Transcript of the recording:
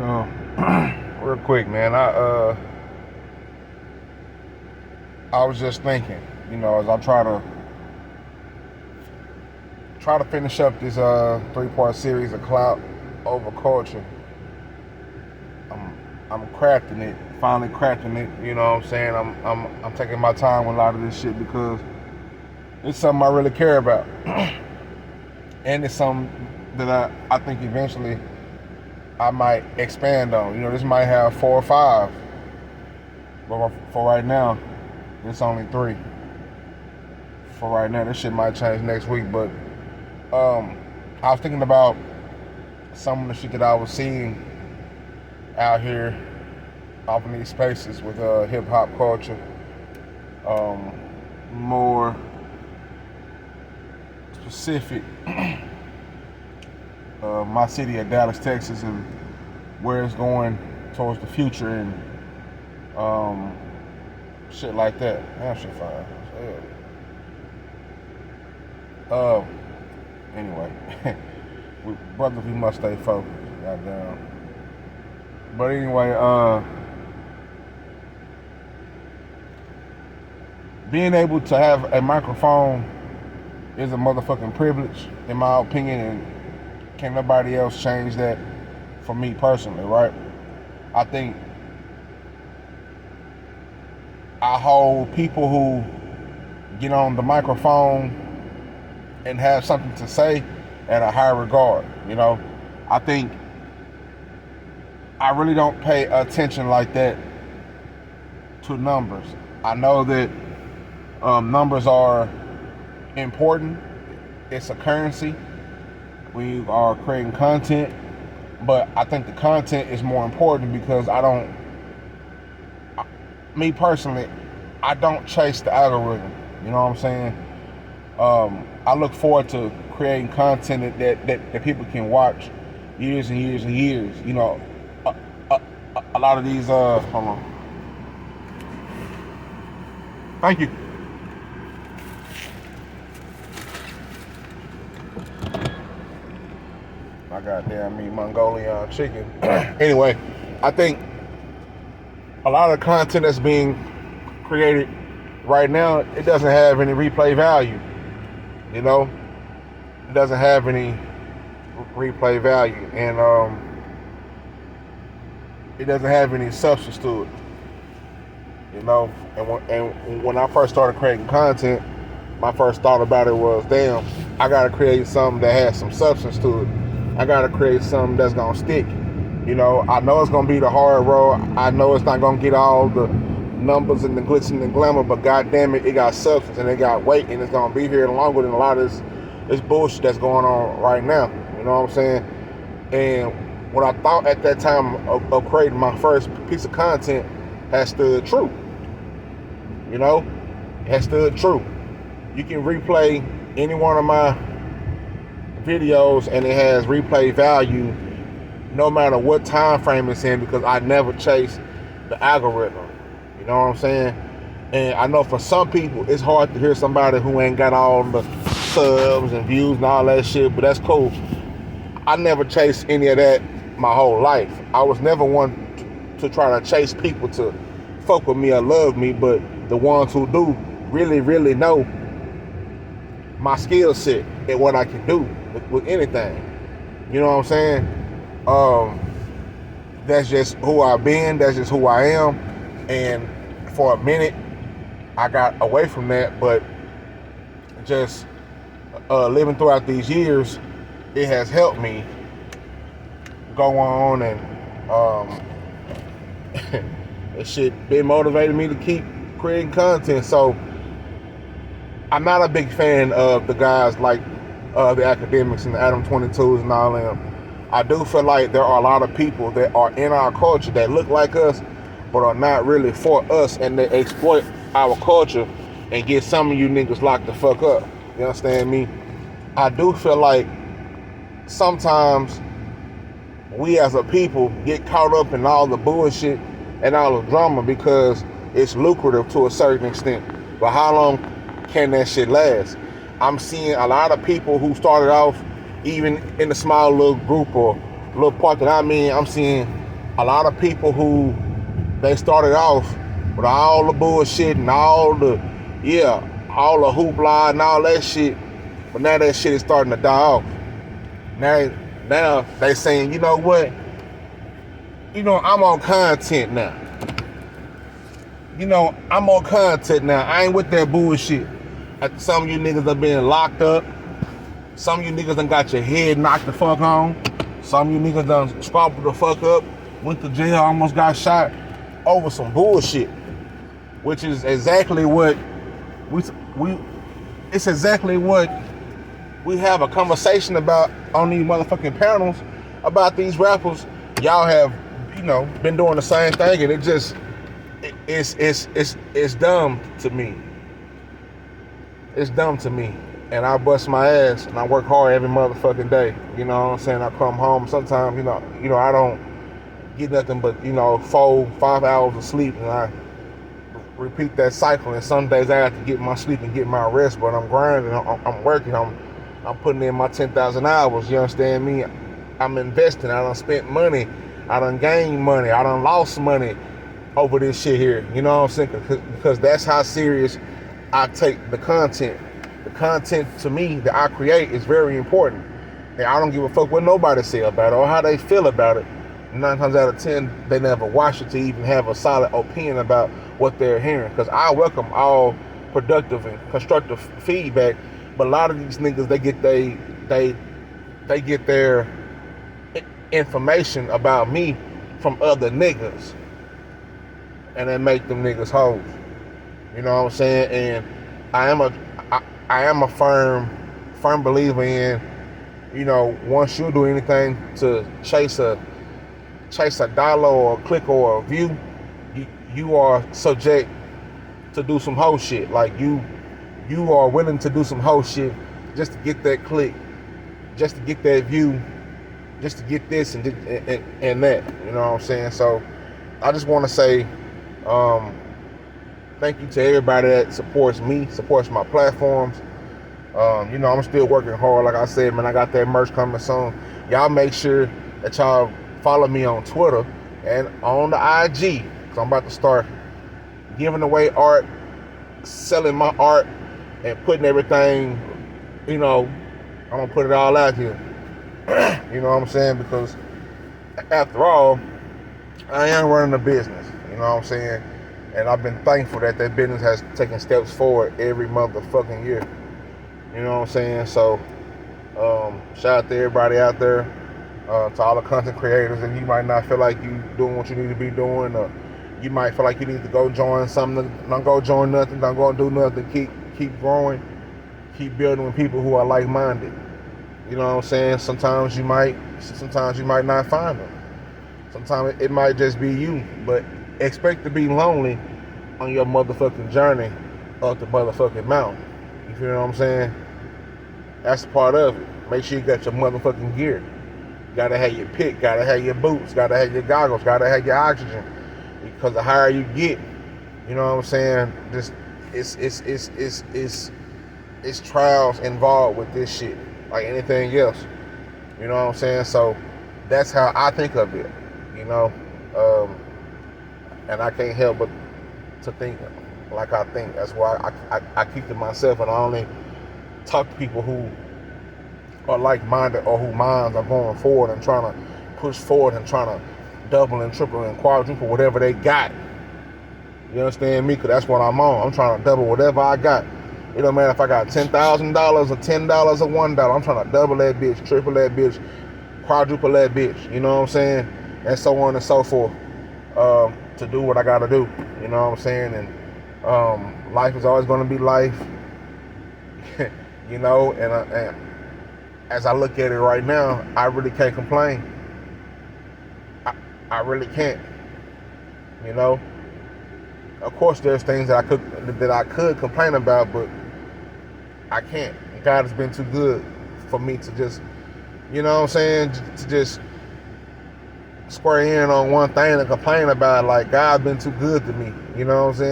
Real quick, man. I was just thinking, as I try to finish up this 3-part series of Clout Over Culture. I'm crafting it, finally crafting it. You know what I'm saying? I'm taking my time with a lot of this shit because it's something I really care about, and it's something that I think eventually I might expand on. This might have 4 or 5, but for right now, it's only 3. For right now, this shit might change next week. But I was thinking about some of the shit that I was seeing out here off in these spaces with hip hop culture. More specific, my city of Dallas, Texas, and where it's going towards the future and shit like that. Damn, shit fine. Anyway, brothers, we must stay focused. Goddamn. But anyway, being able to have a microphone is a motherfucking privilege, in my opinion, and can't nobody else change that for me personally, right? I think I hold people who get on the microphone and have something to say at a high regard. I think I really don't pay attention like that to numbers. I know that numbers are important. It's a currency when you are creating content, but I think the content is more important because me personally, I don't chase the algorithm. You know what I'm saying? I look forward to creating content that people can watch years and years and years. A lot of these, hold on. Thank you. My goddamn meat Mongolian chicken. Anyway, I think a lot of the content that's being created right now, it doesn't have any replay value. It doesn't have any replay value, and it doesn't have any substance to it. And when I first started creating content, my first thought about it was, damn, I gotta create something that has some substance to it. I gotta create something that's gonna stick. I know it's gonna be the hard road. I know it's not gonna get all the numbers and the glitz and the glamour, but goddamn it, it got substance and it got weight, and it's gonna be here longer than a lot of this bullshit that's going on right now. You know what I'm saying? And what I thought at that time of creating my first piece of content has stood true. It has stood true. You can replay any one of my videos and it has replay value no matter what time frame it's in, because I never chase the algorithm. You know what I'm saying? And I know for some people it's hard to hear somebody who ain't got all the subs and views and all that shit, but that's cool. I never chased any of that my whole life. I was never one to try to chase people to fuck with me or love me, but the ones who do really, really know my skill set and what I can do with anything. You know what I'm saying? That's just who I've been. That's just who I am. And for a minute, I got away from that, but just living throughout these years, it has helped me go on and it shit been motivated me to keep creating content. So I'm not a big fan of the guys like the academics and the Adam 22s and all them. I do feel like there are a lot of people that are in our culture that look like us but are not really for us, and they exploit our culture and get some of you niggas locked the fuck up. You understand me? I do feel like sometimes we as a people get caught up in all the bullshit and all the drama because it's lucrative to a certain extent. But how long can that shit last? I'm seeing a lot of people who started off even in a small little group or little part that I'm seeing a lot of people who they started off with all the bullshit and all the hoopla and all that shit, but now that shit is starting to die off. Now they saying, you know what? I'm on content now. I'm on content now. I ain't with that bullshit. Some of you niggas are being locked up. Some of you niggas done got your head knocked the fuck on. Some of you niggas done scrabbled the fuck up, went to jail, almost got shot over some bullshit. Which is exactly what it's exactly what we have a conversation about on these motherfucking panels about these rappers. Y'all have, been doing the same thing, and it's dumb to me. It's dumb to me. And I bust my ass and I work hard every motherfucking day. You know what I'm saying? I come home sometimes, I don't get nothing but, 4-5 hours of sleep, and I repeat that cycle. And some days I have to get my sleep and get my rest, but I'm grinding, I'm working, I'm putting in my 10,000 hours, you understand me? I'm investing, I done spent money, I done gained money, I done lost money over this shit here, you know what I'm saying? Because that's how serious I take the content. The content to me that I create is very important. And I don't give a fuck what nobody say about it or how they feel about it. 9 times out of 10, they never watch it to even have a solid opinion about what they're hearing. Because I welcome all productive and constructive feedback, but a lot of these niggas, they get their information about me from other niggas, and they make them niggas hoes. You know what I'm saying? And I am a firm believer in, once you do anything to chase a dollar or a click or a view, you are subject to do some hoe shit. Like you are willing to do some hoe shit just to get that click, just to get that view, just to get this and that. You know what I'm saying? So I just want to say thank you to everybody that supports me, supports my platforms. I'm still working hard. Like I said, man, I got that merch coming soon. Y'all make sure that y'all follow me on Twitter and on the IG, because I'm about to start giving away art, selling my art, and putting everything, I'm going to put it all out here. You know what I'm saying? Because after all, I am running a business. You know what I'm saying? And I've been thankful that business has taken steps forward every motherfucking year. You know what I'm saying? So, shout out to everybody out there, to all the content creators, and you might not feel like you doing what you need to be doing, or you might feel like you need to go join something. Don't go join nothing. Don't go and do nothing. Keep growing. Keep building with people who are like-minded. You know what I'm saying? Sometimes you might not find them. Sometimes it might just be you, but expect to be lonely on your motherfucking journey up the motherfucking mountain. You feel what I'm saying? That's part of it. Make sure you got your motherfucking gear. Gotta have your pick, gotta have your boots, gotta have your goggles, gotta have your oxygen. Because the higher you get, you know what I'm saying? Just it's trials involved with this shit, like anything else. You know what I'm saying? So that's how I think of it, and I can't help but to think like I think. That's why I keep to myself, and I only talk to people who are like-minded or whose minds are going forward and trying to push forward and trying to double and triple and quadruple whatever they got. You understand me? Because that's what I'm on. I'm trying to double whatever I got. It don't matter if I got $10,000 or $10 or $1. I'm trying to double that bitch, triple that bitch, quadruple that bitch. You know what I'm saying? And so on and so forth, to do what I got to do. You know what I'm saying? And life is always going to be life. And as I look at it right now, I really can't complain. I really can't. Of course, there's things that I could complain about, but I can't. God has been too good for me to just, to just square in on one thing and complain about it. Like, God's been too good to me. You know what I'm saying?